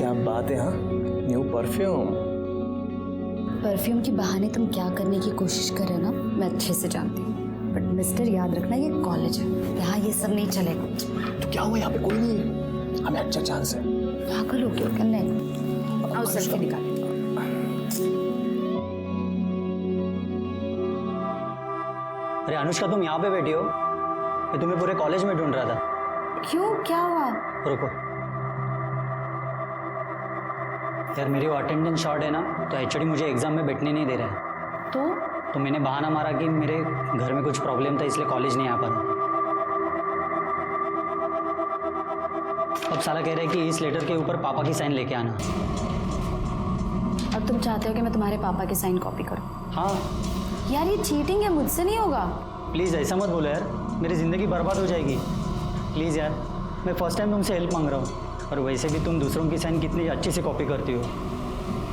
क्या बात है। हाँ, न्यू परफ्यूम। परफ्यूम के बहाने तुम क्या करने की कोशिश कर रहे हो ना, मैं अच्छे से जानती हूँ। बट मिस्टर, याद रखना ये कॉलेज है, यहाँ ये सब नहीं चलेगा। तो क्या हुआ, यहाँ पे कोई नहीं है, हमें अच्छा चांस है। पागल हो गया क्या? नहीं, आओ सेल्फी निकालें। अरे अनुष्का, तुम यहाँ पे बैठी हो? मैं तुम्हें पूरे कॉलेज में ढूंढ रहा था। क्यों, क्या हुआ? रुको यार, मेरी वो अटेंडेंस शॉर्ट है ना, तो एचओडी मुझे एग्जाम में बैठने नहीं दे रहा है। तो मैंने बहाना मारा कि मेरे घर में कुछ प्रॉब्लम था, इसलिए कॉलेज नहीं आ पा रहा। अब साला कह रहा है कि इस लेटर के ऊपर पापा की साइन लेके आना। अब तुम चाहते हो कि मैं तुम्हारे पापा की साइन कॉपी करूं? हाँ यार ये चीटिंग है, मुझसे नहीं होगा। प्लीज़ ऐसा मत बोलो यार, मेरी ज़िंदगी बर्बाद हो जाएगी। प्लीज़ यार, मैं फर्स्ट टाइम तुमसे हेल्प मांग रहा हूँ, और वैसे भी तुम दूसरों की साइन कितनी अच्छे से कॉपी करती हो।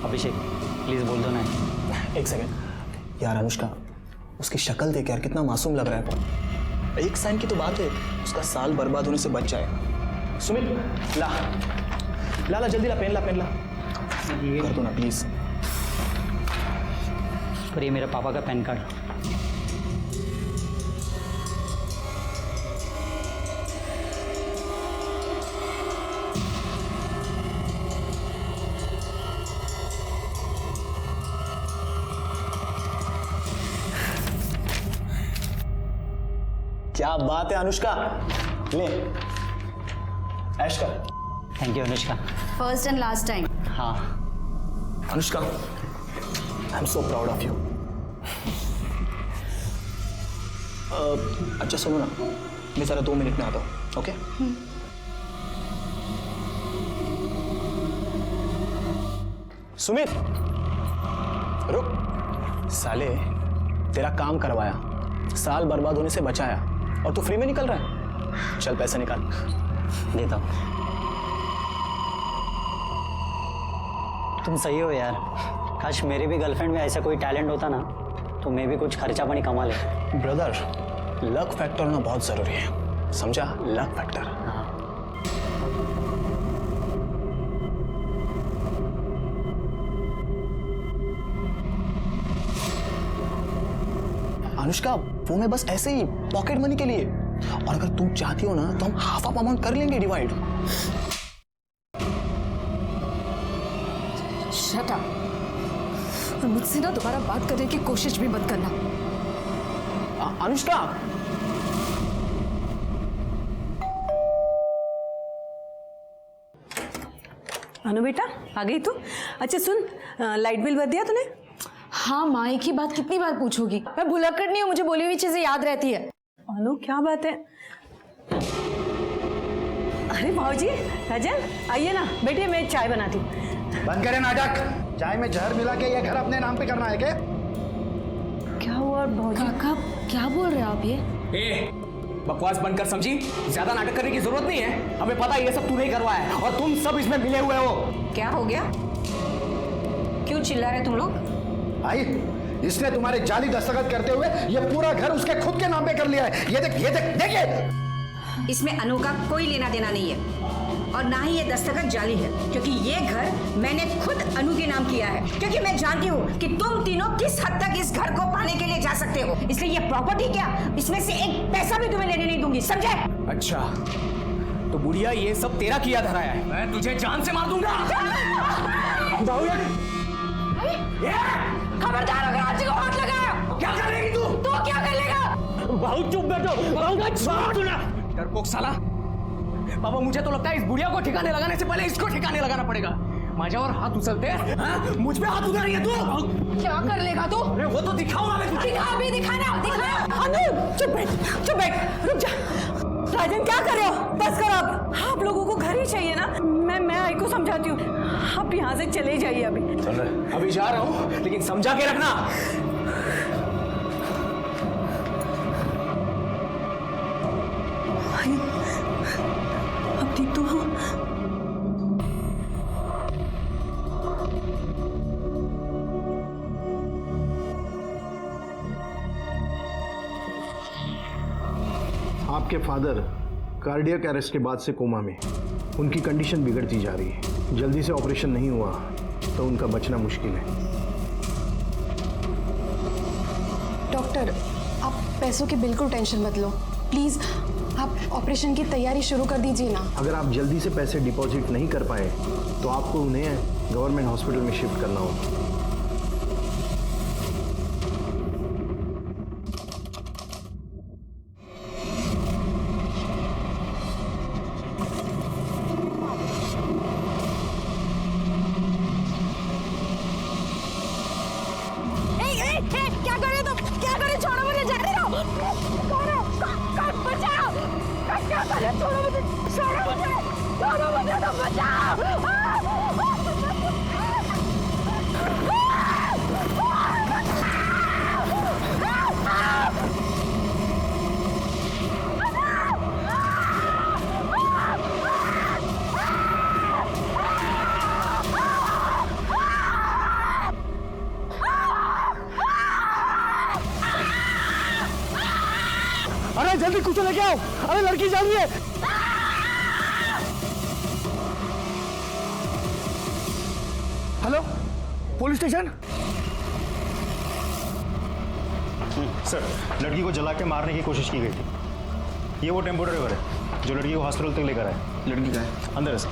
अभिषेक प्लीज़ बोल दो ना। एक सेकंड यार, अनुष्का उसकी शक्ल देख यार, कितना मासूम लग रहा है। एक साइन की तो बात है, उसका साल बर्बाद होने से बच जाएगा। सुमित ला ला ला, जल्दी ला, पेन ला, पेन ला, कर दो ना प्लीज। पर ये मेरे पापा का पैन कार्ड। क्या बात है अनुष्का, ले ऐश कर। Thank you Anushka. First and last time. हाँ Anushka, I am so proud of you. अच्छा सुनो ना, मैं जरा 2 मिनट में आता हूँ, ओके? सुमित रुक, साले तेरा काम करवाया, साल बर्बाद होने से बचाया, और तू फ्री में निकल रहा है। चल पैसे निकाल। देता हूँ। तुम सही हो यार, काश मेरे भी गर्लफ्रेंड में ऐसा कोई टैलेंट होता ना, तो मैं भी कुछ खर्चा पानी कमा ले। ब्रदर, लक फैक्टर होना बहुत जरूरी है, समझा? Luck factor. हाँ अनुष्का, वो मैं बस ऐसे ही पॉकेट मनी के लिए, और अगर तुम चाहती हो ना तो हम हाफ ऑफ अमाउंट कर लेंगे डिवाइड। शट अप, और मुझसे ना दोबारा बात करने की कोशिश भी मत करना। अनुष्का, अनु बेटा आ गई तू? अच्छा सुन, लाइट बिल भर दिया तूने? हाँ माँ, एक ही बात कितनी बार पूछोगी? मैं भुलक्कड़ नहीं हूँ, मुझे बोली हुई चीजें याद रहती है। अनु क्या बात है? अरे भाऊजी, राजन आइए ना, बैठिए, मैं चाय बनाती हूँ। बंद करें नाटक। चाय में जहर मिला के ये घर अपने नाम पे करना है क्या? क्या हुआ भाऊजी? काका क्या बोल रहे हो आप? ये ए, बकवास बंद कर, समझी? ज्यादा नाटक करने की जरूरत नहीं है, हमें पता है ये सब तूने ही करवाया है, और तुम सब इसमें मिले हुए हो। क्या हो गया? क्यों चिल्ला रहे तुम लोग? आई, इसने तुम्हारे जाली दस्तखत करते हुए ये पूरा घर उसके खुद के नाम पे कर लिया है। ये देख, ये देख, देखिए। इसमें अनु का कोई लेना देना नहीं है, और ना ही ये दस्तखत जाली है, क्योंकि ये घर मैंने खुद अनु के नाम किया है, क्योंकि मैं जानती हूँ कि तुम तीनों किस हद तक इस घर को पाने के लिए जा सकते हो। इसलिए ये प्रॉपर्टी क्या, इसमें से एक पैसा भी तुम्हें लेने नहीं दूंगी, समझे? अच्छा, तो बुढ़िया ये सब तेरा किया धराया है, मैं तुझे जान से मार दूंगा। खबरदार अगर आज को हाथ लगाया। क्या करेगी तू? तो क्या कर लेगा? बहुत चुप बैठो, डरपोक साला। पापा, मुझे तो लगता है इस बुढ़िया को ठिकाने लगाने से पहले इसको ठिकाने लगाना पड़ेगा। माझ्यावर हाथ उछलते, मुझ पे हाथ उठा रही है तू? क्या कर लेगा तू? अरे वो तो दिखाऊंगा मैं तुझे। दिखा भी, दिखाना, दिखा। अनु चुप बैठ, चुप बैठ, रुक जा। राजन क्या कर रहे हो? बस करो अब, आप लोगों को घर ही चाहिए ना। मैं आई को समझाती हूँ, आप यहाँ से चले जाइए अभी। अभी जा रहा हूँ, लेकिन समझा के रखना। अब ठीक तो हो? आपके फादर कार्डियक अरेस्ट के बाद से कोमा में। उनकी कंडीशन बिगड़ती जा रही है। जल्दी से ऑपरेशन नहीं हुआ तो उनका बचना मुश्किल है। डॉक्टर, आप पैसों की बिल्कुल टेंशन मत लो। प्लीज़ आप ऑपरेशन की तैयारी शुरू कर दीजिए ना। अगर आप जल्दी से पैसे डिपॉजिट नहीं कर पाए तो आपको उन्हें गवर्नमेंट हॉस्पिटल में शिफ्ट करना होगा। क्या करे तुम? क्या करे? छोड़ो मुझे, जाने दो। बचाओ! क्या करे? छोड़ो मुझे, तो बचाओ! अरे जल्दी कुछ लेके आओ। अरे लड़की जा रही है। Hello, police station. सर, लड़की को जला के मारने की कोशिश की गई थी। ये वो टेम्पो ड्राइवर है जो लड़की को हॉस्पिटल तक लेकर आया। लड़की का है? अंदर है सर।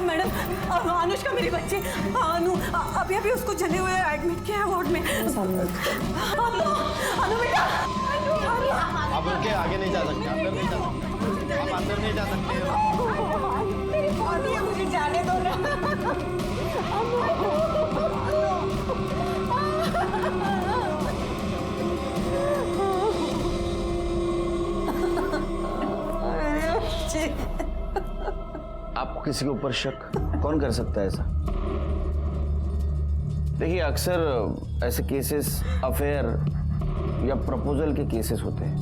मैडम, अनुष्का मेरी बच्ची अनु अभी उसको जले हुए एडमिट किया है वार्ड में। अनु बेटा, आप उनके आगे नहीं जा सकते, अंदर नहीं जा सकते, आप अंदर नहीं जा सकते। मेरी बॉडी है, मुझे जाने दो ना। आपको किसी के ऊपर शक कौन कर सकता है ऐसा? देखिए, अक्सर ऐसे केसेस अफेयर या प्रपोजल के केसेस होते हैं।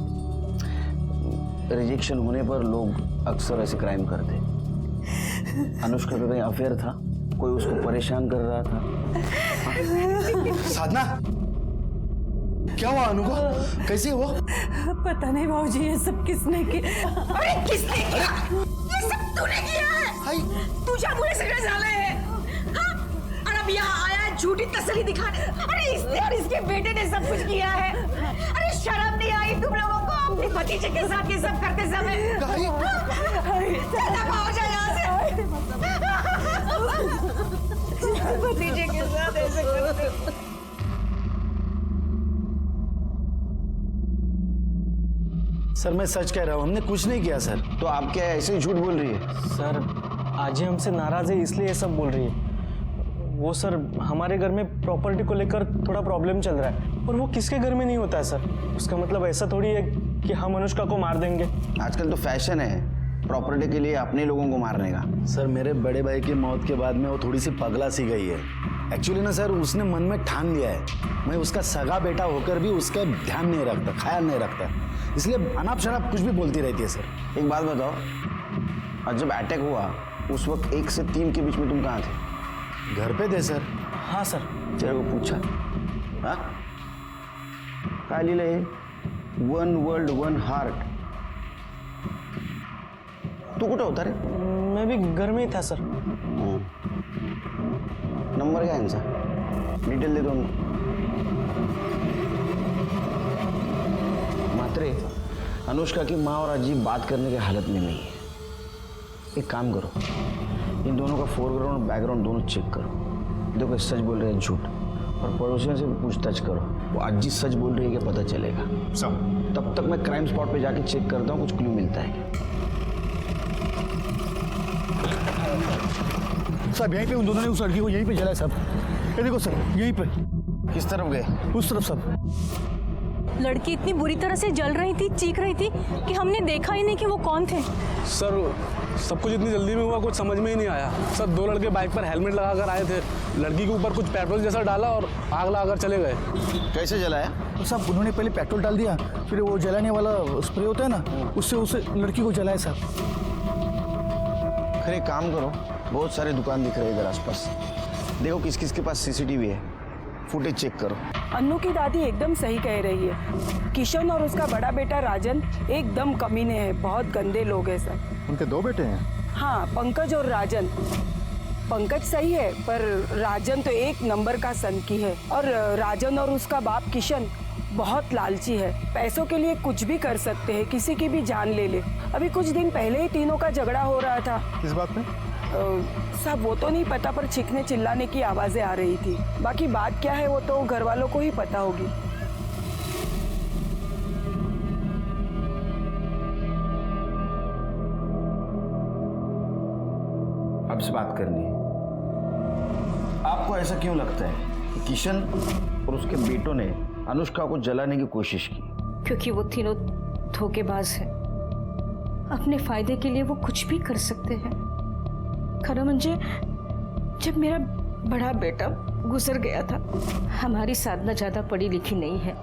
रिजेक्शन होने पर लोग अक्सर ऐसे क्राइम करते हैं। अनुष्का का कहीं अफेयर था, कोई उसको परेशान कर रहा था। साधना, क्या हुआ अनु को? कैसी है वो? पता नहीं भाऊजी, ये सब किसने किया? अरे किसने किया? ये सब तूने किया है। तुझे मुझे सगळे झाले है। हाँ? और अब यहाँ आया है झूठी तसल्ली दिखाने। अरे इसने और इसके बेटे ने सब कुछ किया है। अरे शर्म नहीं आई तुम लोगों को अपने भतीजे के साथ ये सब करते समय? हो जाए यहाँ से। भतीजे के साथ ऐसे करते। सर, मैं सच कह रहा हूँ, हमने कुछ नहीं किया सर। तो आप क्या ऐसे ही झूठ बोल रही है? सर, आज ही हमसे नाराज है इसलिए ये सब बोल रही है। वो सर, हमारे घर में प्रॉपर्टी को लेकर थोड़ा प्रॉब्लम चल रहा है और वो किसके घर में नहीं होता है सर। उसका मतलब ऐसा थोड़ी है कि हम अनुष्का को मार देंगे। आजकल तो फैशन है प्रॉपर्टी के लिए अपने लोगों को मारने का। सर, मेरे बड़े भाई की मौत के बाद में वो थोड़ी सी पगला सी गई है। एक्चुअली ना सर, उसने मन में ठान लिया है मैं उसका सगा बेटा होकर भी उसका ध्यान नहीं रखता, ख्याल नहीं रखता, इसलिए अनाप शनाप कुछ भी बोलती रहती है सर। एक बात बताओ, और जब अटैक हुआ उस वक्त 1 से 3 के बीच में तुम कहाँ थे? घर पे थे सर। हाँ सर। तेरे को पूछा? हाँ, काय लिहिलंय? 1 वर्ल्ड 1 हार्ट। तू कुठं होता रे? मैं भी घर में ही था सर। नंबर क्या है इनसा? डिटेल दे दो उनको। मात्रे, अनुष्का की माँ और अजीब बात करने की हालत में नहीं है। एक काम करो, इन दोनों का फोरग्राउंड और बैकग्राउंड दोनों चेक करो। देखो, सच बोल रहे हैं झूठ, और पड़ोसियों से भी पूछताछ करो। वो अजीब सच बोल रही है कि पता चलेगा। तब तक मैं क्राइम स्पॉट पे जाके चेक करता हूँ, कुछ क्लू मिलता है क्या। साहब, यहीं पे उन दोनों ने उस लड़की को यहीं पे जलाया साहब। ये देखो सर, यहीं पे। किस तरफ गए? उस तरफ साहब। लड़की इतनी बुरी तरह से जल रही थी, चीख रही थी कि हमने देखा ही नहीं कि वो कौन थे। सर, सब कुछ इतनी जल्दी में हुआ, कुछ समझ में ही नहीं आया। सर, 2 लड़के बाइक पर हेलमेट लगाकर आए थे, लड़की के ऊपर कुछ पेट्रोल जैसा डाला और आग लगाकर चले गए। कैसे जलाया? तो साहब, उन्होंने पहले पेट्रोल डाल दिया, फिर वो जलाने वाला स्प्रे होता है ना, उससे लड़की को जलाया साहब। फिर एक काम करो, बहुत सारे दुकान दिख रहे हैं इधर आसपास, देखो किस किस के पास सीसीटीवी है, फुटेज चेक करो। अन्नू की दादी एकदम सही कह रही है। किशन और उसका बड़ा बेटा राजन एकदम कमीने हैं, बहुत गंदे लोग हैं सर। उनके 2 बेटे हैं? हाँ, पंकज और राजन। पंकज सही है पर राजन तो एक नंबर का सनकी है। और राजन और उसका बाप किशन बहुत लालची है, पैसों के लिए कुछ भी कर सकते हैं, किसी की भी जान ले ले। अभी कुछ दिन पहले ही तीनों का झगड़ा हो रहा था। किस बात पे? साहब वो तो नहीं पता, पर चीखने चिल्लाने की आवाजें आ रही थी। बाकी बात क्या है वो तो घर वालों को ही पता होगी। अब से बात करनी है। आपको ऐसा क्यों लगता है कि किशन और उसके बेटों ने अनुष्का को जलाने की कोशिश की? क्योंकि वो तीनों धोखेबाज हैं। अपने फायदे के लिए वो कुछ भी कर सकते हैं। खरा म्हणजे जब मेरा बड़ा बेटा गुजर गया था, हमारी साधना ज्यादा पढ़ी लिखी नहीं है,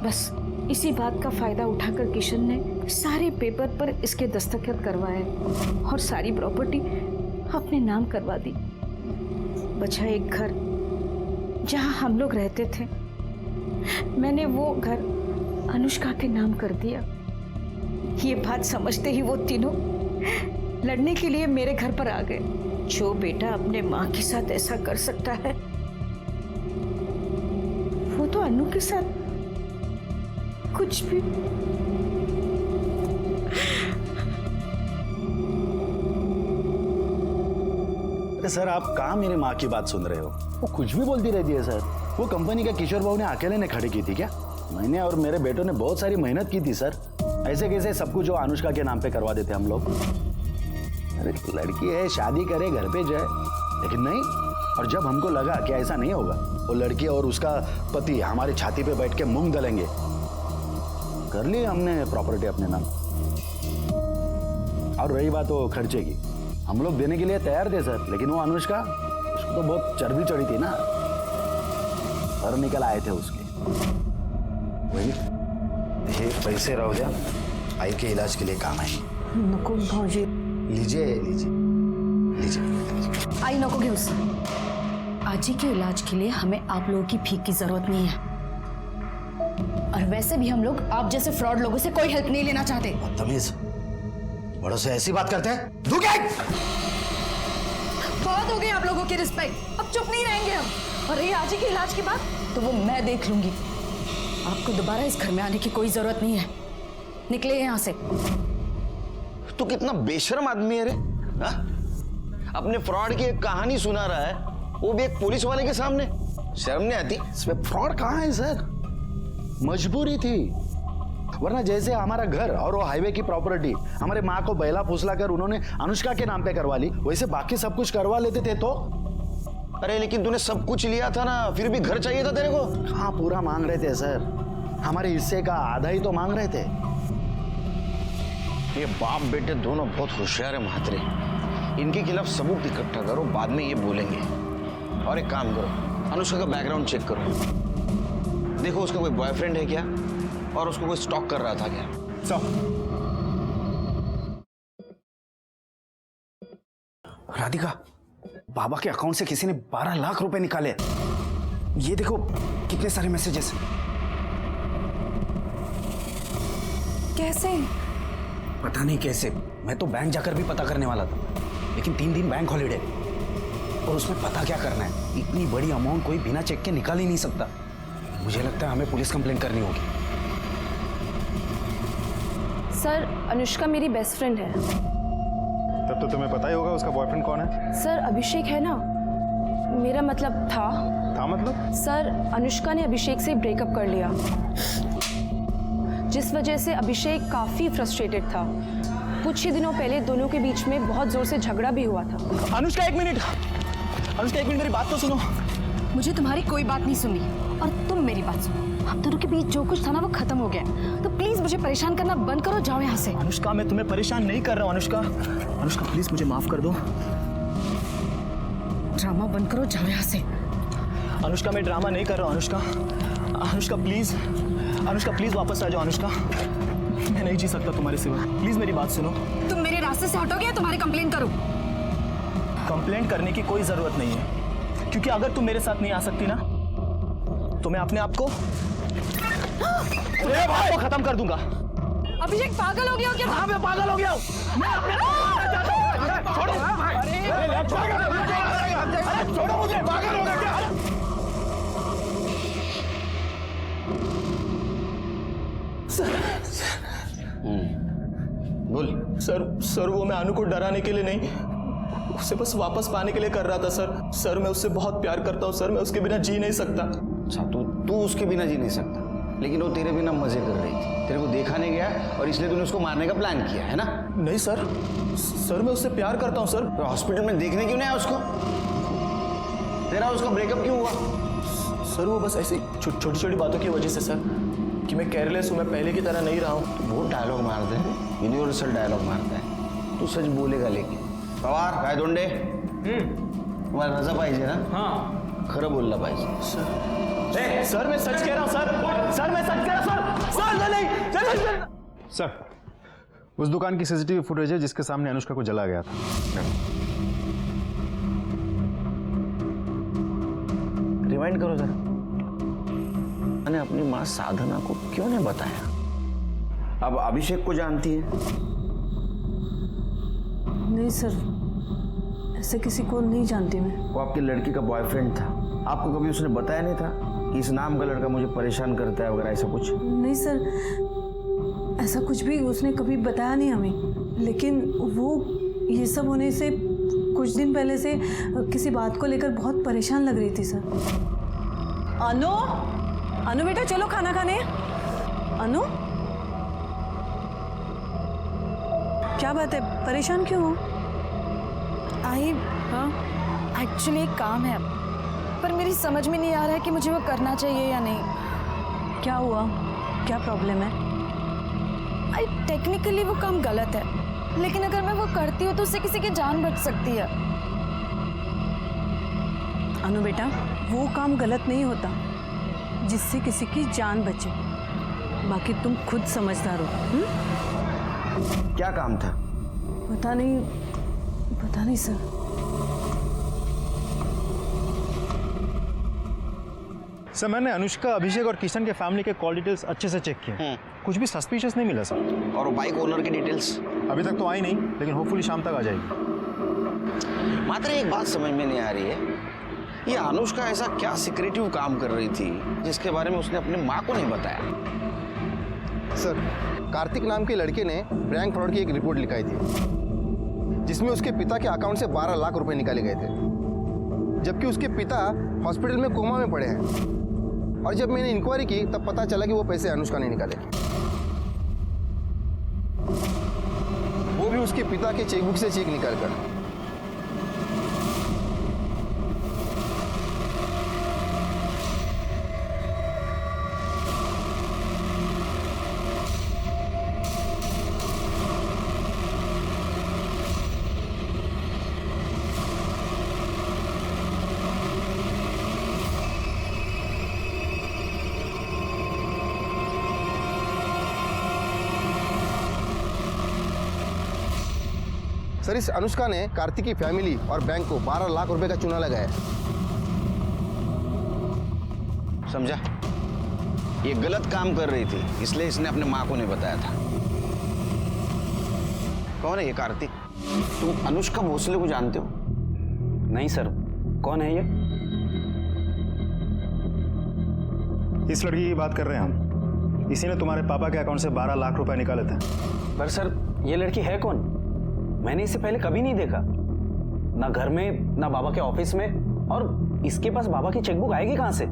बस इसी बात का फायदा उठाकर किशन ने सारे पेपर पर इसके दस्तखत करवाए और सारी प्रॉपर्टी अपने नाम करवा दी। बचा एक घर जहां हम लोग रहते थे। मैंने वो घर अनुष्का के नाम कर दिया। ये बात समझते ही वो तीनों लड़ने के लिए मेरे घर पर आ गए। जो बेटा अपने माँ के साथ ऐसा कर सकता है, वो तो अन्नू के साथ कुछ भी। अरे सर, आप कहाँ मेरी माँ की बात सुन रहे हो? वो कुछ भी बोलती रहती है सर। वो कंपनी का किशोर बाबू ने अकेले ने खड़ी की थी क्या? मैंने और मेरे बेटों ने बहुत सारी मेहनत की थी सर। ऐसे कैसे सब कुछ जो अनुष्का के नाम पे करवा देते हम लोग। अरे लड़की है, शादी करे, घर पे जाए, लेकिन नहीं। और जब हमको लगा कि ऐसा नहीं होगा, वो लड़की और उसका पति हमारी छाती पे बैठ के मूंग दलेंगे, कर ली हमने प्रॉपर्टी अपने नाम। और रही बात वो खर्चे की, हम लोग देने के लिए तैयार थे सर, लेकिन वो अनुष्का, उसको तो बहुत चर्बी चढ़ी थी ना, सर निकल आए थे उसके। वही ये पैसे रहो जा, आई के इलाज के लिए काम आए। नको भाऊजी, लीजिए लीजिए लीजिए। आई नको घेऊस। आजी के इलाज के लिए हमें आप लोगों की भीख की जरूरत नहीं है। और वैसे भी हम लोग आप जैसे फ्रॉड लोगों से कोई हेल्प नहीं लेना चाहते। बदतमीज, बड़ों से ऐसी बात करते हैं? बहुत हो गई आप लोगों की रिस्पेक्ट, अब चुप नहीं रहेंगे हम। और ये आजी के इलाज की बात तो वो मैं देख लूंगी। आपको दोबारा इस घर में आने की कोई जरूरत नहीं है। निकले यहाँ से। तू कितना बेशर्म आदमी है रे, हा? अपने फ्रॉड की एक कहानी सुना रहा है, वो भी एक पुलिस वाले के सामने। शर्म नहीं आती? इसमें फ्रॉड कहाँ है सर? मजबूरी थी, वरना जैसे हमारा घर और वो हाईवे की प्रॉपर्टी हमारे माँ को बैला फुसला कर उन्होंने अनुष्का के नाम पे करवा ली, वैसे बाकी सब कुछ करवा लेते थे तो। अरे लेकिन तूने सब कुछ लिया था ना, फिर भी घर चाहिए था तेरे को। हाँ, पूरा मांग रहे थे सर, हमारे हिस्से का आधा ही तो मांग रहे थे। ये बाप बेटे दोनों बहुत होशियार है महात्रे। इनके खिलाफ सबूत इकट्ठा करो, बाद में ये बोलेंगे। और एक काम करो, अनुष्का का बैकग्राउंड चेक करो, देखो उसका कोई बॉयफ्रेंड है क्या, और उसको कोई स्टॉक कर रहा था क्या। राधिका, बाबा के अकाउंट से किसी ने 12 लाख रुपए निकाले। ये देखो कितने सारे मैसेजेस। कैसे? पता नहीं कैसे, मैं तो बैंक जाकर भी पता करने वाला था, लेकिन 3 दिन बैंक हॉलीडे, और उसमें पता क्या करना है। इतनी बड़ी अमाउंट कोई बिना चेक के निकाल ही नहीं सकता। मुझे लगता है हमें पुलिस कंप्लेंट करनी होगी। सर, अनुष्का मेरी बेस्ट फ्रेंड है। तब तो तुम्हें पता ही होगा उसका बॉयफ्रेंड कौन है। सर, अभिषेक है ना, मेरा मतलब था मतलब? सर, अनुष्का ने अभिषेक से ब्रेकअप कर लिया, जिस वजह से अभिषेक काफी फ्रस्ट्रेटेड था। कुछ ही दिनों पहले दोनों के बीच में बहुत जोर से झगड़ा भी हुआ था। अनुष्का एक मिनट, मेरी बात तो सुनो। मुझे तुम्हारी कोई बात नहीं सुननी, और तुम मेरी बात सुनो। हम दोनों के बीच जो कुछ था ना वो खत्म हो गया, तो प्लीज मुझे परेशान करना बंद करो, जाओ यहाँ से। अनुष्का, मैं तुम्हें परेशान नहीं कर रहा हूँ। अनुष्का प्लीज मुझे माफ कर दो। ड्रामा बंद करो, जाओ यहाँ से। अनुष्का, मैं ड्रामा नहीं कर रहा हूँ। अनुष्का प्लीज वापस आ जाओ। अनुष्का, मैं नहीं जी सकता तुम्हारे सिवा, प्लीज मेरी बात सुनो। तुम मेरे रास्ते से हटोगे या तुम्हारी कंप्लेंट करूं? कंप्लेंट करने की कोई जरूरत नहीं है, क्योंकि अगर तुम मेरे साथ नहीं आ सकती ना, तो मैं अपने आप को खत्म कर दूंगा। अभिषेक पागल हो गया हो क्या? हाँ मैं पागल हो गया हूँ। मैं अपने छोड़ो छोड़ो मुझे, पागल हो गया क्या? बोल। सर वो मैं अनु को डराने के लिए नहीं, उसे बस वापस पाने के लिए कर रहा था सर। मैं उससे बहुत प्यार करता हूँ सर, मैं उसके बिना जी नहीं सकता। अच्छा तू उसके बिना जी नहीं सकता, लेकिन वो तेरे बिना मजे कर रही थी, तेरे को देखा नहीं गया और इसलिए तूने उसको मारने का प्लान किया है ना? नहीं सर मैं उससे प्यार करता हूँ सर। तो हॉस्पिटल में देखने क्यों नहीं आया उसको? तेरा उसका ब्रेकअप क्यों हुआ? सर वो बस ऐसी छोटी छोटी बातों की वजह से सर, कि मैं केयरलेस हूँ, मैं पहले की तरह नहीं रहा हूँ। तो बहुत डायलॉग मारते हैं, यूनिवर्सल डायलॉग मारता है। तू सच बोलेगा लेकिन पवार काय दोंडे तुम्हाला रजा पाहिजे ना? हाँ खरं बोलला पाहिजे। सर मैं सच कह रहा हूँ सर मैं सच कह रहा हूँ सर नहीं। सर उस दुकान की सीसीटीवी फुटेज है जिसके सामने अनुष्का को जला गया था। रिवाइंड करो जरा। मैंने अपनी माँ साधना को क्यों नहीं बताया? अब अभिषेक को जानती है? नहीं सर, ऐसे किसी को नहीं जानती मैं। वो आपकी लड़की का बॉयफ्रेंड था, आपको कभी उसने बताया नहीं था कि इस नाम का लड़का मुझे परेशान करता है वगैरह ऐसा कुछ? नहीं सर, ऐसा कुछ भी उसने कभी बताया नहीं हमें, लेकिन वो ये सब होने से कुछ दिन पहले से किसी बात को लेकर बहुत परेशान लग रही थी सर। अनु बेटा चलो खाना खाने। अनु क्या बात है, परेशान क्यों हो? एक्चुअली एक काम है, पर मेरी समझ में नहीं आ रहा है कि मुझे वो करना चाहिए या नहीं। क्या हुआ, क्या प्रॉब्लम है? टेक्निकली वो काम गलत है, लेकिन अगर मैं वो करती हूँ तो उससे किसी की जान बच सकती है। अनु बेटा वो काम गलत नहीं होता जिससे किसी की जान बचे, बाकी तुम खुद समझदार हो। क्या काम था? पता नहीं सर। सर मैंने अनुष्का, अभिषेक और किशन के फैमिली के कॉल डिटेल्स अच्छे से चेक किए, कुछ भी सस्पिशियस नहीं मिला सर। और बाइक ओनर की डिटेल्स? अभी तक तो आई नहीं, लेकिन होपफुली शाम तक आ जाएगी। मात्र एक बात समझ में नहीं आ रही है, ये अनुष्का ऐसा क्या सीक्रेटिव काम कर रही थी जिसके बारे में उसने अपनी माँ को नहीं बताया? सर कार्तिक नाम के लड़के ने बैंक फ्रॉड की एक रिपोर्ट लिखाई थी, जिसमें उसके पिता के अकाउंट से 12 लाख रुपए निकाले गए थे, जबकि उसके पिता हॉस्पिटल में कोमा में पड़े हैं। और जब मैंने इंक्वायरी की तब पता चला कि वो पैसे अनुष्का ने निकाले, वो भी उसके पिता के चेकबुक से चेक निकालकर। सर इस अनुष्का ने कार्तिक की फैमिली और बैंक को 12 लाख रुपए का चूना लगाया। समझा? ये गलत काम कर रही थी, इसलिए इसने अपने माँ को नहीं बताया था। कौन है ये कार्तिक? तुम अनुष्का भोसले को जानते हो? नहीं सर, कौन है ये? इस लड़की की बात कर रहे हैं हम, इसी ने तुम्हारे पापा के अकाउंट से 12 लाख रुपए निकाले थे। पर सर ये लड़की है कौन? मैंने इसे पहले कभी नहीं देखा, ना घर में ना बाबा के ऑफिस में, और इसके पास बाबा की चेकबुक आएगी कहां से?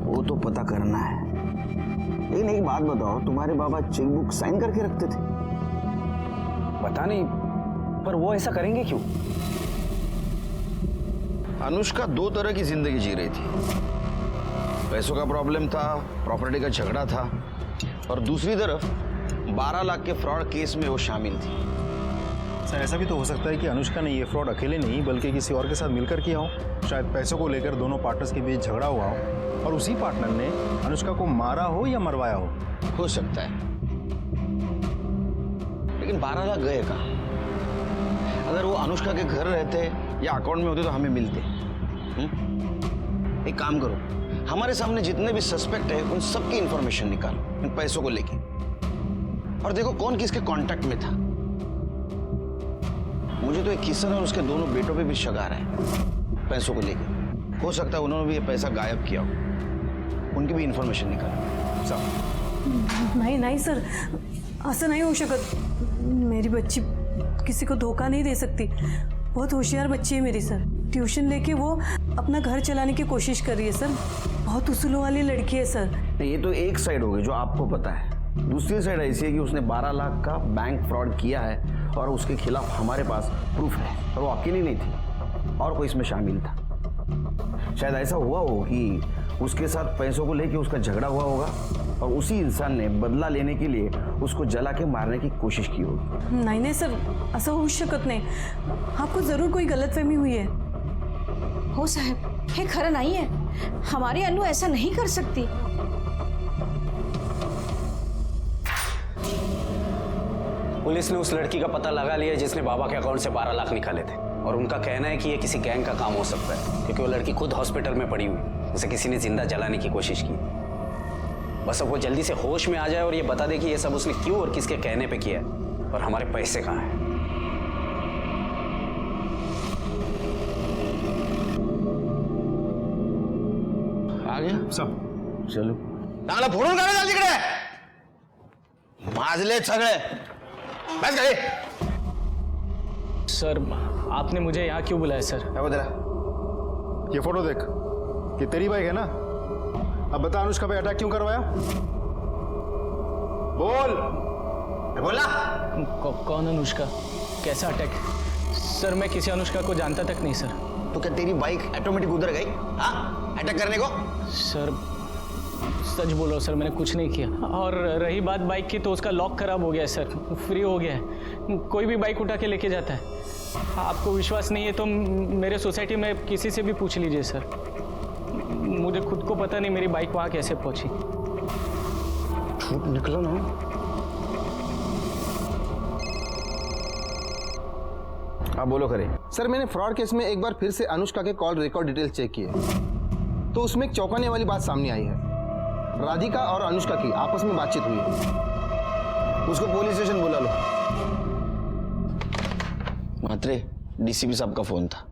वो तो पता करना है, लेकिन एक बात बताओ, तुम्हारे बाबा चेकबुक साइन करके रखते थे? पता नहीं, पर वो ऐसा करेंगे क्यों? अनुष्का 2 तरह की जिंदगी जी रही थी, पैसों का प्रॉब्लम था, प्रॉपर्टी का झगड़ा था, और दूसरी तरफ 12 लाख के फ्रॉड केस में वो शामिल थी। सर ऐसा भी तो हो सकता है कि अनुष्का ने ये फ्रॉड अकेले नहीं बल्कि किसी और के साथ मिलकर किया हो। शायद पैसों को लेकर दोनों पार्टनर्स के बीच झगड़ा हुआ हो और उसी पार्टनर ने अनुष्का को मारा हो या मरवाया हो सकता है, लेकिन 12 लाख गए कहाँ? अगर वो अनुष्का के घर रहते या अकाउंट में होते तो हमें मिलते। एक काम करो, हमारे सामने जितने भी सस्पेक्ट है उन सबकी इंफॉर्मेशन निकालो इन पैसों को लेके, और देखो कौन किसके कांटेक्ट में था। मुझे तो एक किशन और उसके दोनों बेटों पे भी शक आ रहा है पैसों को लेके। हो सकता है उन्होंने भी ये पैसा गायब किया हो, उनकी भी इंफॉर्मेशन निकालो। सब नहीं सर, असं नहीं हो शकत। मेरी बच्ची किसी को धोखा नहीं दे सकती। बहुत होशियार बच्ची है मेरी सर। ट्यूशन लेके वो अपना घर चलाने की कोशिश कर रही है सर। बहुत उसूलों वाली लड़की है सर। ये तो एक साइड हो गई जो आपको पता है, दूसरी साइड ऐसी है कि उसने 12 लाख का बैंक फ्रॉड किया है और उसके खिलाफ हमारे पास प्रूफ है, और वो अकेली नहीं थी और कोई इसमें शामिल था। शायद ऐसा हुआ हो कि उसके साथ पैसों को लेके उसका झगड़ा हुआ होगा और उसी इंसान ने बदला लेने के लिए उसको जला के मारने की कोशिश की होगी। नहीं सर, असं होऊ शकत नाही। आपको जरूर कोई गलतफहमी हुई है। हो साहब, हे खरं नहीं है। हमारी अनु ऐसा नहीं कर सकती। पुलिस ने उस लड़की का पता लगा लिया जिसने बाबा के अकाउंट से 12 लाख निकाले थे, और उनका कहना है कि ये किसी गैंग का काम हो सकता है, क्योंकि वो लड़की खुद हॉस्पिटल में पड़ी हुई, उसे किसी ने जिंदा जलाने की कोशिश की। बस अब वो जल्दी से होश में आ जाए और ये बता दे कि ये सब उसने क्यों और किसके कहने पे किया है, और हमारे पैसे कहाँ हैं। आ गया सब चलो चांगला फोडून काढा चाल तिकडे, माजले सगळे बस गए। सर आपने मुझे यहाँ क्यों बुलाया सर? क्या बता? ये फोटो देख, ये तेरी बाइक है ना? अब बता अनुष्का पे अटैक क्यों करवाया? बोल। बोला कौन अनुष्का? कैसा अटैक? सर मैं किसी अनुष्का को जानता तक नहीं सर। तो क्या तेरी बाइक ऑटोमेटिक उधर गई हाँ अटैक करने को? सर सच बोलो सर, मैंने कुछ नहीं किया। और रही बात बाइक की, तो उसका लॉक खराब हो गया है सर, फ्री हो गया है। कोई भी बाइक उठा के लेके जाता है। आपको विश्वास नहीं है तो मेरे सोसाइटी में किसी से भी पूछ लीजिए सर। मुझे खुद को पता नहीं मेरी बाइक वहाँ कैसे पहुँची। झूठ निकला ना। हाँ बोलो करे। सर मैंने फ्रॉड केस में एक बार फिर से अनुष्का के कॉल रिकॉर्ड डिटेल चेक किए, तो उसमें एक चौंकाने वाली बात सामने आई है। राधिका और अनुष्का की आपस में बातचीत हुई है। उसको पुलिस स्टेशन बुला लो। मात्रे डीसीपी साहब का फोन था।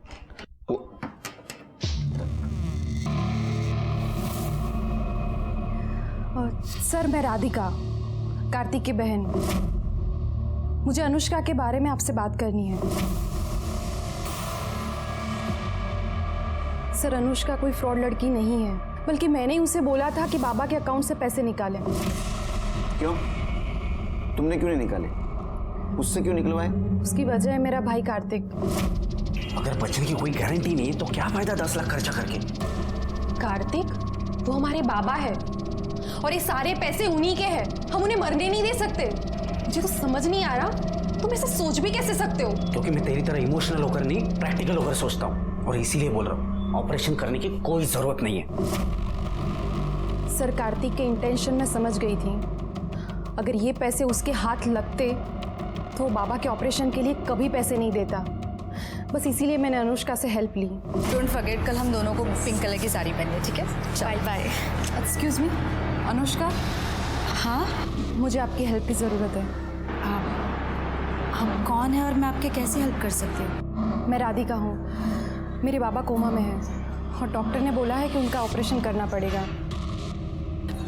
सर मैं राधिका, कार्तिक की बहन। मुझे अनुष्का के बारे में आपसे बात करनी है। सर अनुष्का कोई फ्रॉड लड़की नहीं है, बल्कि मैंने उसे बोला था कि बाबा के अकाउंट से पैसे निकालें। क्यों? तुमने क्यों नहीं निकाले? उससे क्यों निकलवाए? उसकी वजह है मेरा भाई कार्तिक। अगर बचने की कोई गारंटी नहीं है तो क्या फायदा 10 लाख खर्चा करके? कार्तिक वो हमारे बाबा है और ये सारे पैसे उन्हीं के हैं। हम उन्हें मरने नहीं दे सकते। मुझे तो समझ नहीं आ रहा तुम ऐसा सोच भी कैसे सकते हो? क्योंकि मैं तेरी तरह इमोशनल होकर नहीं, प्रैक्टिकल होकर सोचता हूँ, और इसीलिए बोल रहा हूँ ऑपरेशन करने की कोई जरूरत नहीं है। सर कार्तिक के इंटेंशन में समझ गई थी। अगर ये पैसे उसके हाथ लगते तो वो बाबा के ऑपरेशन के लिए कभी पैसे नहीं देता। बस इसीलिए मैंने अनुष्का से हेल्प ली। डोंट फॉरगेट कल हम दोनों को पिंक कलर की साड़ी पहननी है, ठीक है? Bye bye. Excuse me Anushka. हाँ मुझे आपकी हेल्प की ज़रूरत है। हम कौन है और मैं आपके कैसे हेल्प कर सकती हूँ? मैं राधिका हूँ। मेरे बाबा कोमा में हैं और डॉक्टर ने बोला है कि उनका ऑपरेशन करना पड़ेगा।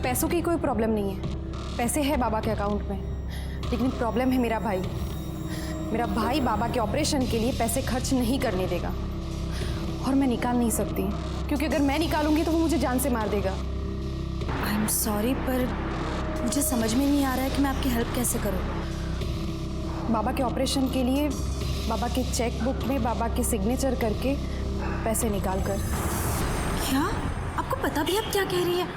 पैसों की कोई प्रॉब्लम नहीं है, पैसे है बाबा के अकाउंट में, लेकिन प्रॉब्लम है मेरा भाई। मेरा भाई बाबा के ऑपरेशन के लिए पैसे खर्च नहीं करने देगा और मैं निकाल नहीं सकती, क्योंकि अगर मैं निकालूंगी तो वो मुझे जान से मार देगा। आई एम सॉरी, पर मुझे समझ में नहीं आ रहा है कि मैं आपकी हेल्प कैसे करूँ। बाबा के ऑपरेशन के लिए बाबा के चेक बुक में बाबा के सिग्नेचर करके पैसे निकाल कर। क्या आपको पता भी अब क्या कह रही है?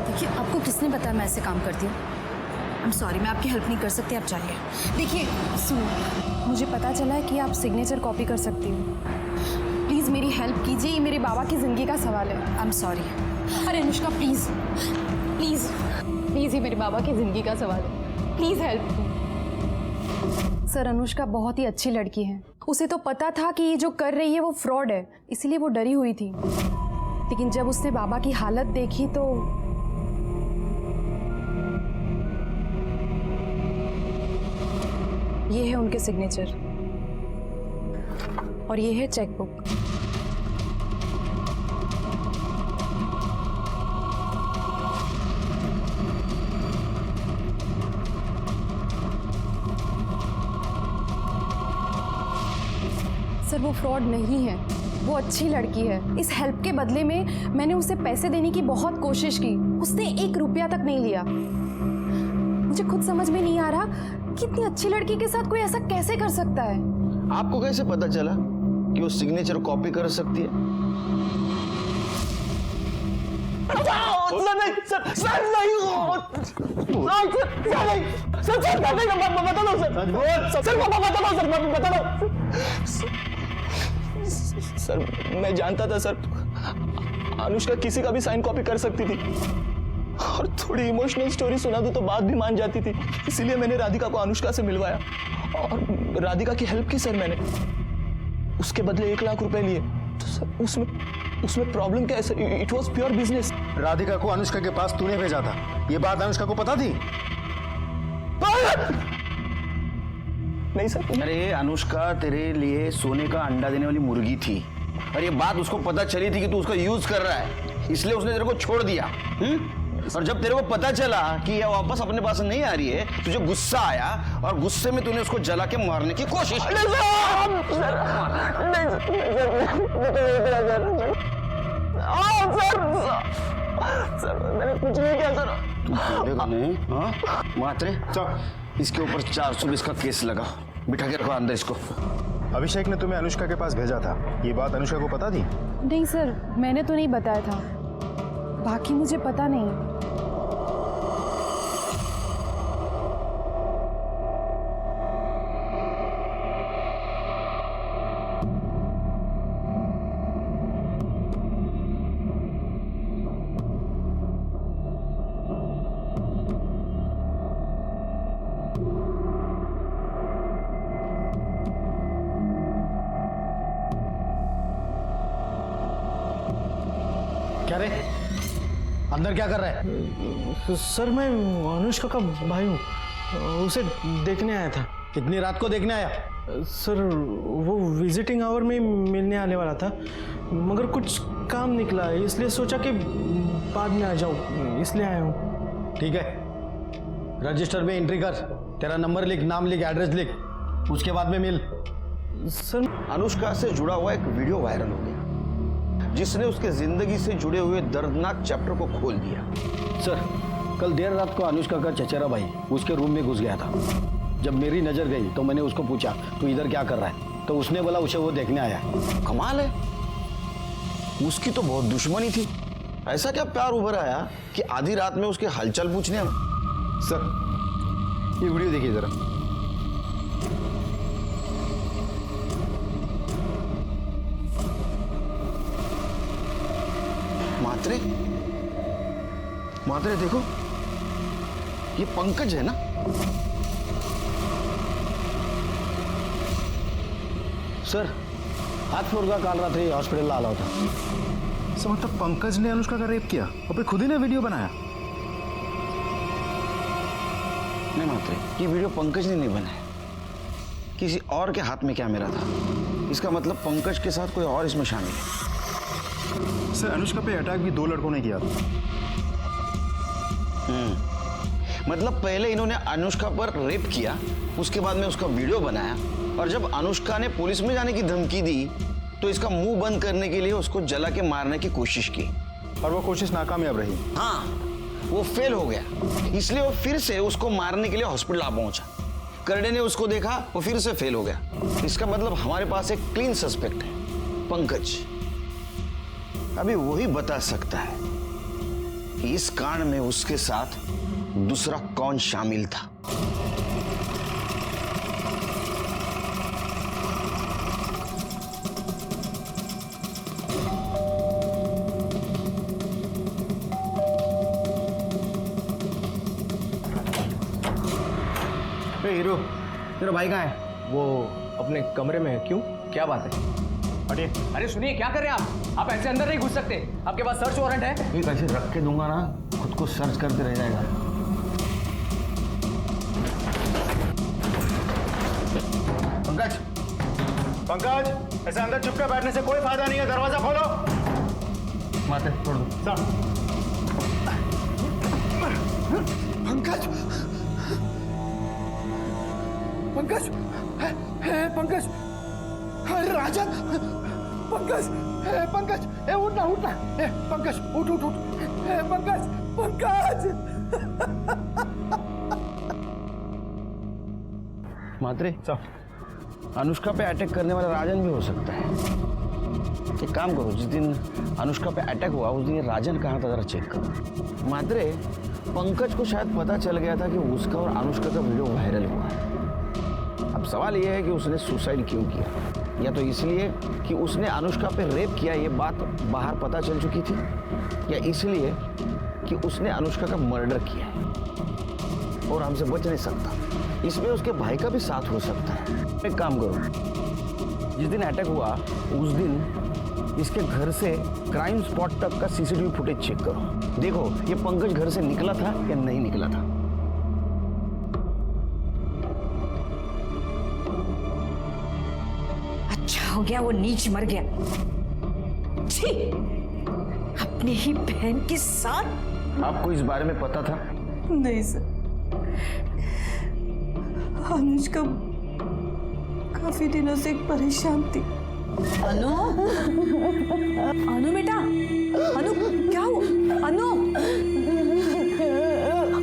देखिए आपको किसने बताया मैं ऐसे काम करती हूँ? आई एम सॉरी, मैं आपकी हेल्प नहीं कर सकती, आप जाइए। देखिए सुनो, मुझे पता चला है कि आप सिग्नेचर कॉपी कर सकती हो। प्लीज़ मेरी हेल्प कीजिए, ये मेरे बाबा की ज़िंदगी का सवाल है। I am sorry. अरे अनुष्का प्लीज़ प्लीज़ प्लीज़, ये मेरे बाबा की ज़िंदगी का सवाल है, प्लीज़ हेल्प। सर अनुष्का बहुत ही अच्छी लड़की है। उसे तो पता था कि ये जो कर रही है वो फ्रॉड है, इसीलिए वो डरी हुई थी। लेकिन जब उसने बाबा की हालत देखी तो ये है उनके सिग्नेचर और ये है चेकबुक। सर वो फ्रॉड नहीं है, वो अच्छी लड़की है। इस हेल्प के बदले में मैंने उसे पैसे देने की बहुत कोशिश की, उसने 1 रुपया तक नहीं लिया। मुझे खुद समझ में नहीं आ रहा कि इतनी अच्छी लड़की के साथ कोई ऐसा कैसे कर सकता है। आपको कैसे पता चला कि वो सिग्नेचर कॉपी कर सकती है? सर मैं जानता था सर, अनुष्का किसी का भी साइन कॉपी कर सकती थी और थोड़ी इमोशनल स्टोरी सुना दूं तो बात भी मान जाती थी। इसीलिए मैंने राधिका को अनुष्का से मिलवाया और राधिका की हेल्प की सर मैंने। उसके बदले 1 लाख रुपए लिए तो सर उसमें प्रॉब्लम क्या है sir? It was pure business. Radhika को अनुष्का के पास तूने भेजा था, ये बात अनुष्का को पता थी? नहीं सर। अरे अनुष्का तेरे लिए सोने का अंडा देने वाली मुर्गी थी और ये बात उसको पता चली थी कि तू उसका यूज कर रहा है, इसलिए उसने तेरे को छोड़ दिया। और जब तेरे को पता चला कि ये वापस अपने पास नहीं आ रही है, तुझे गुस्सा आया और गुस्से में तूने उसको जला के मारने की कोशिश की। सर मैंने कुछ नहीं किया सर। देखो नहीं, हाँ मात्रे इसके ऊपर 420 का केस लगा, बिठा के रखो अंदर इसको। अभिषेक ने तुम्हें अनुष्का के पास भेजा था, ये बात अनुष्का को पता थी? नहीं सर, मैंने तो नहीं बताया था, बाकी मुझे पता नहीं। क्या रे, अंदर क्या कर रहा है? सर मैं अनुष्का का भाई हूँ, उसे देखने आया था। कितनी रात को देखने आया? सर वो विजिटिंग आवर में मिलने आने वाला था, मगर कुछ काम निकला इसलिए सोचा कि बाद में आ जाऊँ, इसलिए आया हूँ। ठीक है, रजिस्टर में एंट्री कर, तेरा नंबर लिख, नाम लिख, एड्रेस लिख, उसके बाद में मिल। सर अनुष्का से जुड़ा हुआ एक वीडियो वायरल हो गया जिसने उसके जिंदगी से जुड़े हुए दर्दनाक चैप्टर को खोल दिया। सर, कल देर रात को अनुष्का का चचेरा भाई उसके रूम में घुस गया था। जब मेरी नजर गई तो मैंने उसको पूछा तू इधर क्या कर रहा है, तो उसने बोला उसे वो देखने आया। कमाल है, उसकी तो बहुत दुश्मनी थी, ऐसा क्या प्यार उभर आया कि आधी रात में उसके हालचाल पूछने हम। सर ये वीडियो देखिए जरा। मात्रे, मात्रे देखो, ये पंकज है ना? सर, हाथ फोड़ का काल रात्रि हॉस्पिटल आला होता। सर मतलब पंकज ने अनुष्का का रेप किया और फिर खुद ही ने वीडियो बनाया? नहीं मात्रे, ये वीडियो पंकज ने नहीं बनाया, किसी और के हाथ में कैमरा था। इसका मतलब पंकज के साथ कोई और इसमें शामिल है। सर अनुष्का पे अटैक भी 2 लड़कों ने किया था। मतलब पहले इन्होंने अनुष्का पर रेप किया, उसके बाद में उसका वीडियो बनाया, और जब अनुष्का ने पुलिस में जाने की धमकी दी तो इसका मुंह बंद करने के लिए उसको जला के मारने की कोशिश की, और वो कोशिश नाकामयाब रही। हाँ, वो फेल हो गया, इसलिए वो फिर से उसको मारने के लिए हॉस्पिटल आ पहुंचा। करडे ने उसको देखा, वो फिर से फेल हो गया। इसका मतलब हमारे पास एक क्लीन सस्पेक्ट है, पंकज। अभी वही बता सकता है कि इस कांड में उसके साथ दूसरा कौन शामिल था। हीरो, तेरा भाई कहाँ है? वो अपने कमरे में है। क्यों, क्या बात है? हटिए। अरे सुनिए, क्या कर रहे हैं आप ऐसे अंदर नहीं घुस सकते, आपके पास सर्च वारंट है। एक ऐसे रख के दूंगा ना, खुद को सर्च करते रह जाएगा। पंकज, पंकज, ऐसे अंदर चुपके बैठने से कोई फायदा नहीं है, दरवाजा खोलो। माते छोड़ दो। पंकज, पंकज, पंकज, अरे राजन, पंकज, पंकज, उठना उठना, पंकज उठ उठ उठ, पंकज, पंकज। मात्रे अनुष्का पे अटैक करने वाला राजन भी हो सकता है। एक काम करो, जिस दिन अनुष्का पे अटैक हुआ उस दिन ये राजन कहाँ था जरा चेक करो। मात्रे पंकज को शायद पता चल गया था कि उसका और अनुष्का का वीडियो वायरल हुआ है। अब सवाल यह है कि उसने सुसाइड क्यों किया, या तो इसलिए कि उसने अनुष्का पे रेप किया, ये बात बाहर पता चल चुकी थी, या इसलिए कि उसने अनुष्का का मर्डर किया है और हमसे बच नहीं सकता। इसमें उसके भाई का भी साथ हो सकता है। एक काम करो, जिस दिन अटैक हुआ उस दिन इसके घर से क्राइम स्पॉट तक का सीसीटीवी फुटेज चेक करो। देखो ये पंकज घर से निकला था या नहीं निकला था। अच्छा हो गया वो नीच मर गया। छी, अपनी ही बहन के साथ। आपको इस बारे में पता था? नहीं सर, अनुष्का काफी दिनों से परेशान थी। अनु, अनु बेटा, अनु क्या हुआ? अनु,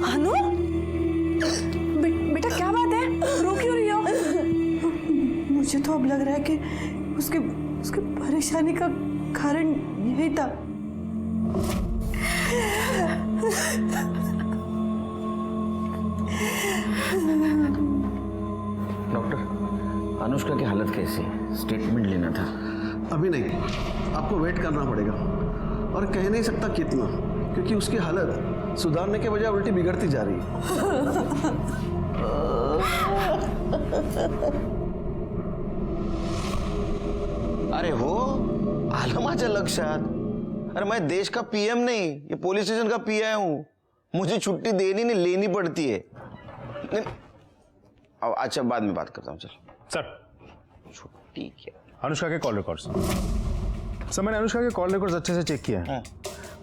अनु, बेटा क्या बात है, रो क्यों रही हो? मुझे तो अब लग रहा है कि उसके परेशानी का कारण यही था। डॉक्टर, अनुष्का की हालत कैसी है? स्टेटमेंट लेना था। अभी नहीं, आपको वेट करना पड़ेगा, और कह नहीं सकता कितना, क्योंकि उसकी हालत सुधारने के बजाय उल्टी बिगड़ती जा रही है। अरे हो आलं माझ्या लक्षात। अरे मैं देश का पीएम नहीं, ये पुलिस स्टेशन का पीआई हूँ। मुझे छुट्टी देनी नहीं लेनी पड़ती है। नहीं, अच्छा बाद में बात करता हूँ। चल सर, छुट्टी क्या? अनुष्का के कॉल रिकॉर्ड्स। सर मैंने अनुष्का के कॉल रिकॉर्ड्स अच्छे से चेक किए हैं।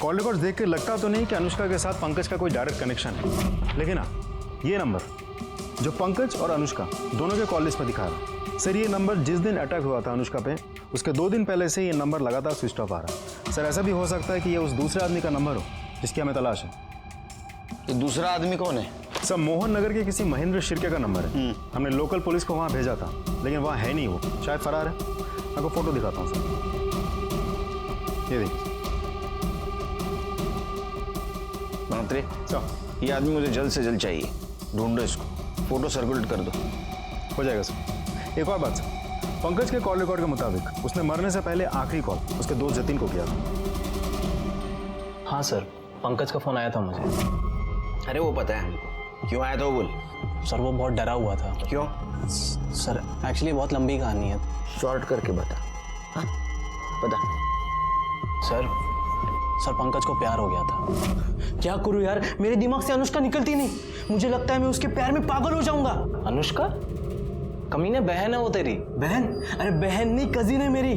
कॉल रिकॉर्ड्स देख के लगता तो नहीं कि अनुष्का के साथ पंकज का कोई डायरेक्ट कनेक्शन है, लेकिन हाँ ये नंबर जो पंकज और अनुष्का दोनों के कॉल लिस्ट में दिखा रहा है, सर ये नंबर जिस दिन अटैक हुआ था अनुष्का पे उसके 2 दिन पहले से ये नंबर लगातार स्विच ऑफ आ रहा है। सर ऐसा भी हो सकता है कि ये उस दूसरे आदमी का नंबर हो जिसकी हमें तलाश है। ये दूसरा आदमी कौन है? सर मोहन नगर के किसी महेंद्र शिर्के का नंबर है। हमने लोकल पुलिस को वहाँ भेजा था, लेकिन वहाँ है नहीं, वो शायद फरार है। मैं आपको फोटो दिखाता हूँ सर, ये देखिए। मंत्री ये आदमी मुझे जल्द से जल्द चाहिए, ढूंढो इसको, फोटो सर्कुलेट कर दो। हो जाएगा सर। एक और बात सर, पंकज के कॉल रिकॉर्ड के मुताबिक उसने मरने से पहले आखिरी कॉल उसके दोस्त जतिन को किया था। हाँ सर, पंकज का फोन आया था मुझे। अरे वो पता है हमको, क्यों आया था वो बोल। सर वो बहुत डरा हुआ था। क्यों? सर एक्चुअली बहुत लंबी कहानी है। शॉर्ट करके बता। हाँ बता। सर पंकज को प्यार हो गया था। क्या करूं यार, मेरे दिमाग से अनुष्का निकलती नहीं। मुझे लगता है मैं उसके प्यार में पागल हो जाऊंगा। अनुष्का? कमीने बहन है वो तेरी। बहन? अरे बहन नहीं, कजिन है मेरी।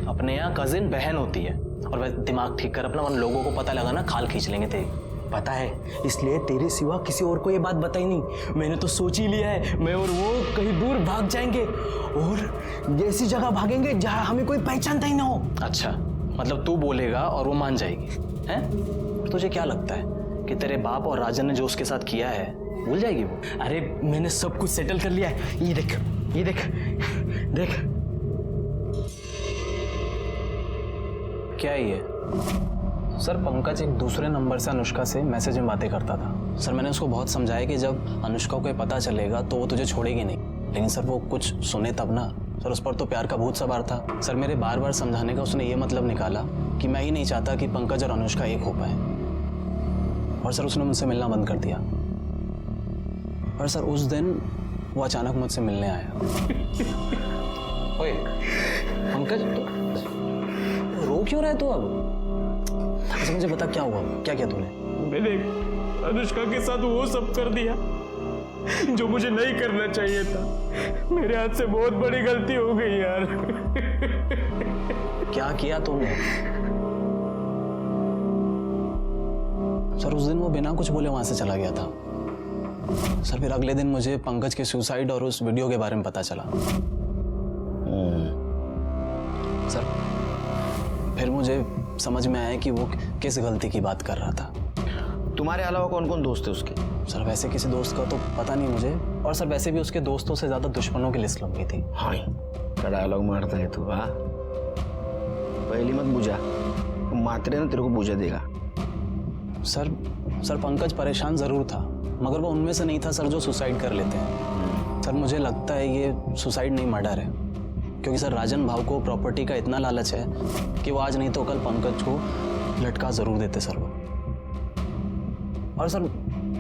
अपने यहाँ कजिन बहन होती है। और वैसे दिमाग ठीक कर अपना, वन लोगों को पता लगा ना खाल खींच लेंगे तेरी। पता है, इसलिए तेरे सिवा किसी और को ये बात बताई नहीं। मैंने तो सोच ही लिया है, मैं और वो कहीं दूर भाग जाएंगे और ऐसी जगह भागेंगे जहां हमें कोई पहचानता ही ना हो। अच्छा, मतलब तू बोलेगा और वो मान जाएगी, हैं? तुझे क्या लगता है कि तेरे बाप और राजन ने जो उसके साथ किया है भूल जाएगी वो? अरे मैंने सब कुछ सेटल कर लिया है। ये देख, ये देख, देख। क्या है ये? सर पंकज एक दूसरे नंबर से अनुष्का से मैसेज में बातें करता था। सर मैंने उसको बहुत समझाया कि जब अनुष्का को पता चलेगा तो वो तुझे छोड़ेगी नहीं, लेकिन सर वो कुछ सुने तब ना। सर उस पर तो प्यार का भूत सवार था। सर मेरे बार बार समझाने का उसने ये मतलब निकाला कि मैं ही नहीं चाहता कि पंकज और अनुष्का एक हो पाए, और सर उसने मुझसे मिलना बंद कर दिया। और सर उस दिन वो अचानक मुझसे मिलने आया। ओए पंकज, रो क्यों रहे तू अब? अच्छा मुझे बता क्या हुआ, क्या किया तूने? मैंने अनुष्का के साथ वो सब कर दिया जो मुझे नहीं करना चाहिए था। मेरे हाथ से बहुत बड़ी गलती हो गई यार। क्या किया तुमने? सर उस दिन वो बिना कुछ बोले वहां से चला गया था सर। फिर अगले दिन मुझे पंकज के सुसाइड और उस वीडियो के बारे में पता चला सर। फिर मुझे समझ में आया कि वो किस गलती की बात कर रहा था। तुम्हारे अलावा कौन कौन दोस्त है उसके? सर वैसे किसी दोस्त का तो पता नहीं मुझे, और सर वैसे भी उसके दोस्तों से ज्यादा दुश्मनों की लिस्ट लंबी थी। हाँ क्या डायलॉग मारता है तू? हाँ पहली मत बुझा, मात्रे ना तेरे को बुझा देगा। सर पंकज परेशान जरूर था, मगर वो उनमें से नहीं था सर जो सुसाइड कर लेते हैं। सर मुझे लगता है ये सुसाइड नहीं मर्डर है, क्योंकि सर राजन भाव को प्रॉपर्टी का इतना लालच है कि वो आज नहीं तो कल पंकज को लटका जरूर देते सर वो। और सर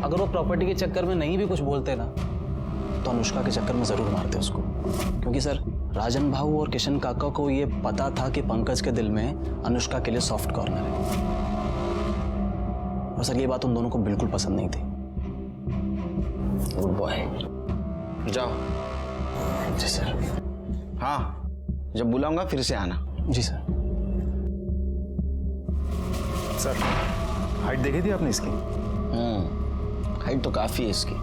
अगर वो प्रॉपर्टी के चक्कर में नहीं भी कुछ बोलते ना तो अनुष्का के चक्कर में जरूर मारते उसको, क्योंकि सर राजन भाऊ और किशन काका को ये पता था कि पंकज के दिल में अनुष्का के लिए सॉफ्ट कॉर्नर है। और सर ये बात उन दोनों को बिल्कुल पसंद नहीं थी। गुड बॉय, जाओ। जी सर। हाँ जब बुलाऊंगा फिर से आना। जी सर। सर हाइट देखी थी आपने इसकी? हाइट तो काफी है इसकी।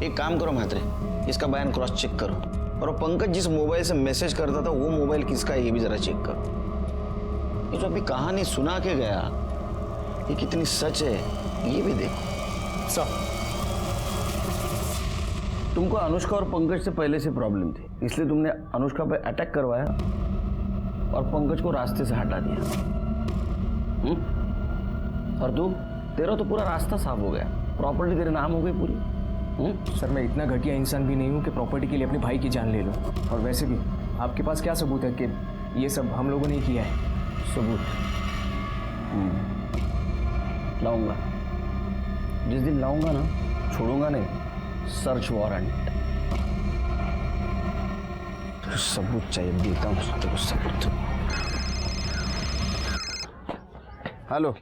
एक काम करो म्हात्रे, इसका बयान क्रॉस चेक करो, और वो पंकज जिस मोबाइल से मैसेज करता था वो मोबाइल किसका है ये भी जरा चेक करो। ये जो अभी कहानी सुना के गया ये कितनी सच है ये भी देखो। सर तुमको अनुष्का और पंकज से पहले से प्रॉब्लम थी, इसलिए तुमने अनुष्का पे अटैक करवाया और पंकज को रास्ते से हटा दिया। और तू, तेरा तो पूरा रास्ता साफ हो गया, प्रॉपर्टी तेरे नाम हो गई पूरी। सर मैं इतना घटिया इंसान भी नहीं हूँ कि प्रॉपर्टी के लिए अपने भाई की जान ले लूँ। और वैसे भी आपके पास क्या सबूत है कि ये सब हम लोगों ने किया है? सबूत लाऊंगा, जिस दिन लाऊंगा ना छोड़ूंगा नहीं, सर्च वारंट। सबूत चाहिए, देता हूँ तेरे को सबूत। हेलो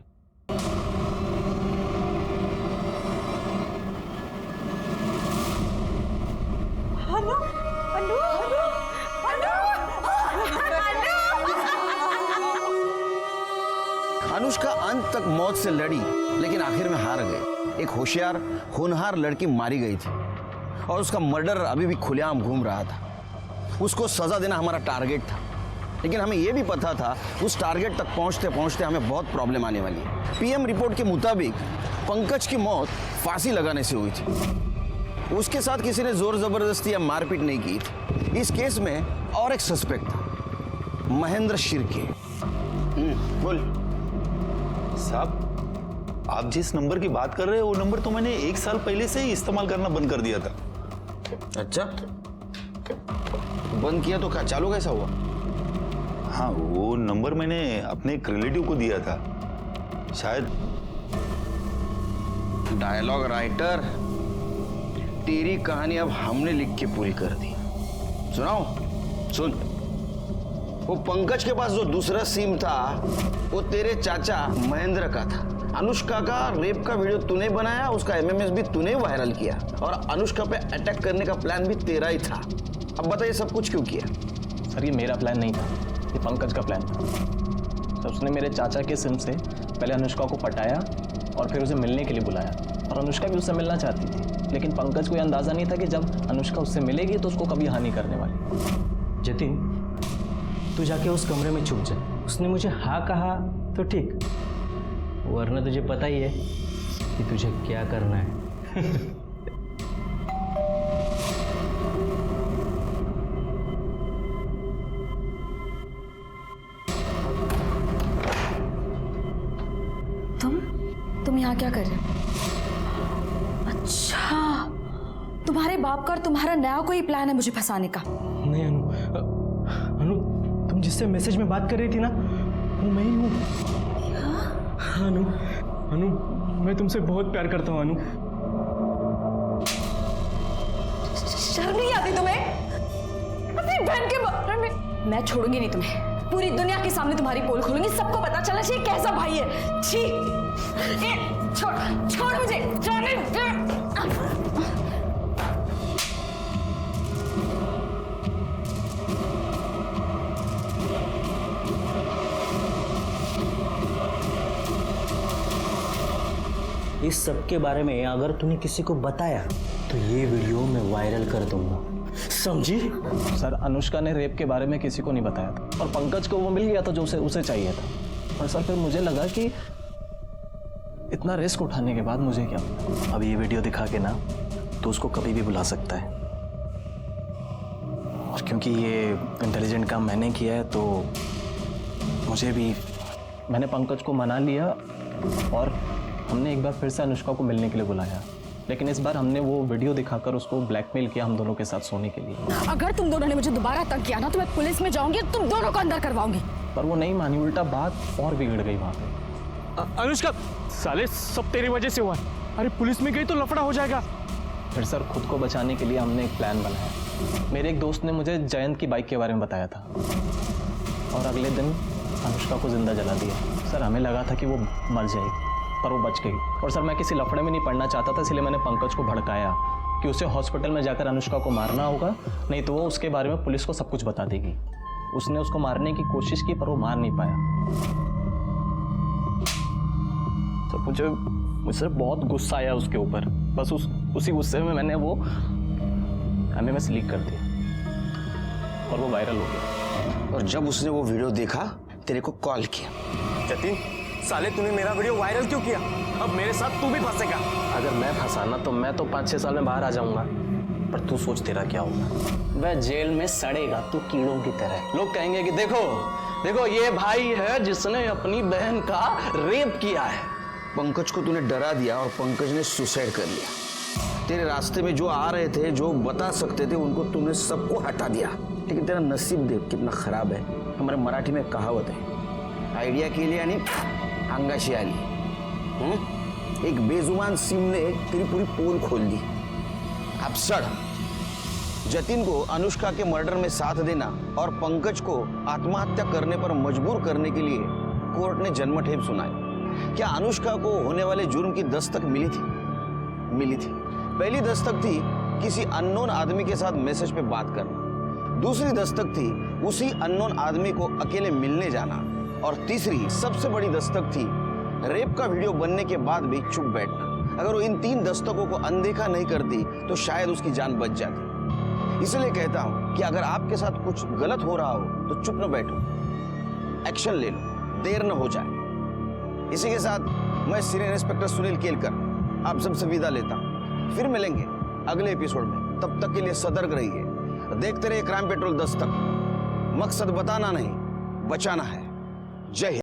अनुष्का अंत तक मौत से लड़ी लेकिन आखिर में हार गई। एक होशियार होनहार लड़की मारी गई थी और उसका मर्डर अभी भी खुलेआम घूम रहा था। उसको सजा देना हमारा टारगेट था, लेकिन हमें यह भी पता था उस टारगेट तक पहुंचते पहुंचते हमें बहुत प्रॉब्लम आने वाली है। पीएम रिपोर्ट के मुताबिक पंकज की मौत फांसी लगाने से हुई थी। उसके साथ किसी ने जोर जबरदस्ती या मारपीट नहीं की थी। इस केस में और एक सस्पेक्ट था, महेंद्र शिर्के। बोल साहब, आप जिस नंबर की बात कर रहे हैं वो नंबर तो मैंने 1 साल पहले से ही इस्तेमाल करना बंद कर दिया था। अच्छा, बंद किया तो क्या चालू कैसा हुआ? हाँ, वो नंबर मैंने अपने एक रिलेटिव को दिया था, शायद। डायलॉग राइटर, तेरी कहानी अब हमने लिख के पूरी कर दी। सुनाओ, सुन। वो पंकज के पास जो दूसरा सिम था वो तेरे चाचा महेंद्र का था। अनुष्का का रेप का वीडियो तूने बनाया, उसका एमएमएस भी तूने वायरल किया और अनुष्का पे अटैक करने का प्लान भी तेरा ही था। अब बताइए सब कुछ क्यों किया? सर ये मेरा प्लान नहीं था, ये पंकज का प्लान था। तो उसने मेरे चाचा के सिम से पहले अनुष्का को पटाया और फिर उसे मिलने के लिए बुलाया, और अनुष्का भी उससे मिलना चाहती थी, लेकिन पंकज को यह अंदाजा नहीं था कि जब अनुष्का उससे मिलेगी तो उसको कभी हानि करने वाली। जतिन, तू जाके उस कमरे में छुप जा। उसने मुझे हाँ कहा तो ठीक, वरना तुझे पता ही है कि तुझे क्या करना है। तुम यहाँ क्या कर रहे हो? अच्छा, तुम्हारे बाप का और तुम्हारा नया कोई प्लान है मुझे फंसाने का? नहीं अनु, तुम जिससे मैसेज में बात कर रही थी ना, वो मैं ही हूँ। हाँ अनु, मैं तुमसे बहुत प्यार करता हूँ अनु। शर्म नहीं आती तुम्हें? अपनी बहन के बारे में। मैं छोड़ूंगी नहीं तुम्हें, पूरी दुनिया के सामने तुम्हारी पोल खोलूंगी, सबको पता चलना चाहिए कैसा भाई है। छी, छोड़ छोड़ मुझे, जाने दे। इस सब के बारे में अगर तूने किसी को बताया तो ये वीडियो मैं वायरल कर दूंगा, समझी? सर अनुष्का ने रेप के बारे में किसी को नहीं बताया था और पंकज को वो मिल गया था जो उसे चाहिए था। और सर फिर मुझे लगा कि इतना रिस्क उठाने के बाद मुझे क्या मिला। अब ये वीडियो दिखा के ना तो उसको कभी भी बुला सकता है, और क्योंकि ये इंटेलिजेंट काम मैंने किया है तो मुझे भी। मैंने पंकज को मना लिया और हमने एक बार फिर से अनुष्का को मिलने के लिए बुलाया, लेकिन इस बार हमने वो वीडियो दिखाकर उसको ब्लैकमेल किया हम दोनों के साथ सोने के लिए। अगर तुम दोनों ने मुझे दोबारा तंग किया ना तो मैं पुलिस में जाऊंगी और तुम दोनों को अंदर करवाऊंगी। पर वो नहीं मानी, उल्टा बात और बिगड़ गई वहाँ पे। अनुष्का, साले सब तेरी वजह से हुआ है। अरे पुलिस में गई तो लफड़ा हो जाएगा। फिर सर खुद को बचाने के लिए हमने एक प्लान बनाया। मेरे एक दोस्त ने मुझे जयंत की बाइक के बारे में बताया था और अगले दिन अनुष्का को जिंदा जला दिया। सर हमें लगा था कि वो मर जाएगी पर वो बच गई। और सर मैं किसी लफड़े में नहीं पड़ना चाहता था, इसलिए मैंने पंकज को भड़काया कि उसे हॉस्पिटल में जाकर अनुष्का को मारना होगा, नहीं तो वो उसके बारे में पुलिस को सब कुछ बता देगी। उसने उसको मारने की कोशिश की पर वो मार नहीं पाया। तो मुझे बहुत गुस्सा आया उसके ऊपर। बस उसी गुस्से में मैंने वो एमएमएस लीक कर दिया और वो वायरल हो गया। और जब उसने वो वीडियो देखा तेरे को कॉल किया। जतिन, साले तूने मेरा वीडियो वायरल क्यों किया? अब मेरे साथ तू भी फंसेगा। अगर मैं फंसा ना तो मैं तो 5-6 साल में बाहर आ जाऊंगा, पर तू सोच तेरा क्या होगा। वह जेल में सड़ेगा तू कीड़ों की तरह। लोग कहेंगे कि देखो ये भाई है जिसने अपनी बहन का रेप किया है। पंकज को तूने डरा दिया और पंकज ने सुसाइड कर लिया। तेरे रास्ते में जो आ रहे थे, जो बता सकते थे, उनको तूने सबको हटा दिया। लेकिन तेरा नसीब देख कितना खराब है। हमारे मराठी में कहावत है, आइडिया के लिए यानी अंगाशी आली। एक बेजुबान सिम ने तेरी पूरी पोल खोल दी। अब सड़। जतिन को अनुष्का के मर्डर में साथ देना और पंकज को आत्महत्या करने पर मजबूर करने के लिए कोर्ट ने जन्मठेप सुनाई। क्या अनुष्का को होने वाले जुर्म की दस्तक मिली थी? मिली थी। पहली दस्तक थी किसी अननोन आदमी के साथ मैसेज पे बात करना। दूसरी दस्तक थी उसी अननोन आदमी को अकेले मिलने जाना। और तीसरी सबसे बड़ी दस्तक थी रेप का वीडियो बनने के बाद भी चुप बैठना। अगर वो इन 3 दस्तकों को अनदेखा नहीं करती तो शायद उसकी जान बच जाती। इसलिए कहता हूं कि अगर आपके साथ कुछ गलत हो रहा हो तो चुप न बैठो, एक्शन ले लो, देर न हो जाए। इसी के साथ मैं सीनियर इंस्पेक्टर सुनील केलकर आप सबसे विदा लेता हूं। फिर मिलेंगे अगले एपिसोड में। तब तक के लिए सतर्क रहिए, देखते रहिए क्राइम पेट्रोल दस्तक। मकसद बताना नहीं, बचाना है। जय हिंद।